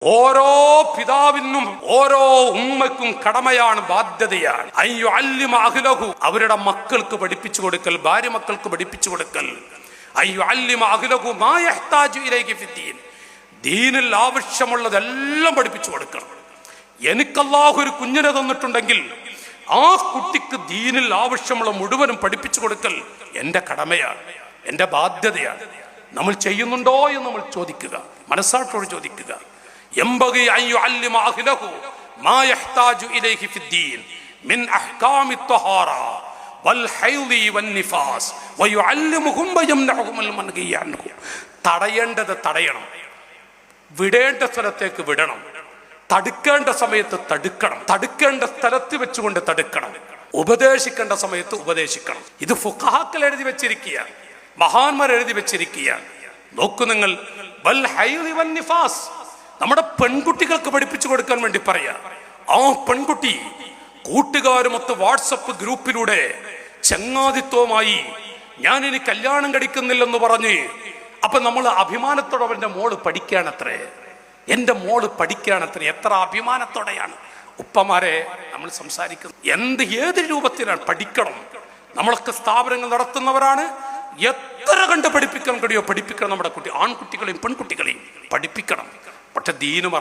ഓരോ പിതാവിനും ഓരോ ഉമ്മക്കും കടമയാണ്, ബാധ്യതയാണ്. അവരുടെ മക്കൾക്ക് പഠിപ്പിച്ചു കൊടുക്കൽ, ഭാര്യ മക്കൾക്ക് പഠിപ്പിച്ചു കൊടുക്കൽ. ദീനിൽ ആവശ്യമുള്ളതെല്ലാം പഠിപ്പിച്ചു കൊടുക്കണം. എനിക്ക് അല്ലാഹു ഒരു കുഞ്ഞിനെ തന്നിട്ടുണ്ടെങ്കിൽ ആ കുട്ടിക്ക് ദീനിൽ ആവശ്യമുള്ള മുഴുവനും പഠിപ്പിച്ചു കൊടുക്കൽ എൻ്റെ കടമയാണ്, എൻ്റെ ബാധ്യതയാണ്. നമ്മൾ ചെയ്യുന്നുണ്ടോ എന്ന് നമ്മൾ ചോദിക്കുക, മനസ്സാട്ടോട് ചോദിക്കുക. ينبغي أن يعلم أهله ما يحتاج إليه في الدين من أحكام الطهارة والحيض والنفاس ويعلمهم ويمنعهم المنهي عنه. തടയേണ്ടത് തടയണം, വിടേണ്ട സ്ഥലത്തേക്ക് വിടണം, തടുക്കേണ്ട സമയത്ത് തടുക്കണം, തടുക്കേണ്ട സ്ഥലത്ത് വെച്ചുകൊണ്ട് തടുക്കണം, ഉപദേശിക്കേണ്ട സമയത്ത് ഉപദേശിക്കണം. ഇത് ഫുഖഹാക്കൾ എഴുതി വെച്ചിരിക്കുകയാണ്, മഹാന്മാർ എഴുതി വെച്ചിരിക്കുകയാണ്. നോക്കൂ നിങ്ങൾ, വൽ ഹൈദ് വൻ നിഫാസ് നമ്മുടെ പെൺകുട്ടികൾക്ക് പഠിപ്പിച്ചു കൊടുക്കാൻ വേണ്ടി പറയാ. ആ പെൺകുട്ടി കൂട്ടുകാരുമൊത്ത് വാട്സപ്പ് ഗ്രൂപ്പിലൂടെ ചങ്ങാതിത്വമായി ഞാൻ ഇനി കല്യാണം കഴിക്കുന്നില്ലെന്ന് പറഞ്ഞ്, അപ്പൊ നമ്മൾ അഭിമാനത്തോടെ അവന്റെ മോള് പഠിക്കാണത്രേ, എൻ്റെ മോള് പഠിക്കാണത്രേ. എത്ര അഭിമാനത്തോടെയാണ് ഉപ്പമാരെ നമ്മൾ സംസാരിക്കുന്നത്. ഏത് രൂപത്തിലാണ് പഠിക്കണം. നമ്മളൊക്കെ സ്ഥാപനങ്ങൾ നടത്തുന്നവരാണ്. എത്ര കണ്ട് പഠിപ്പിക്കാൻ കഴിയോ പഠിപ്പിക്കണം. നമ്മുടെ കുട്ടി, ആൺകുട്ടികളെയും പെൺകുട്ടികളെയും പഠിപ്പിക്കണം. പക്ഷെ ദീനും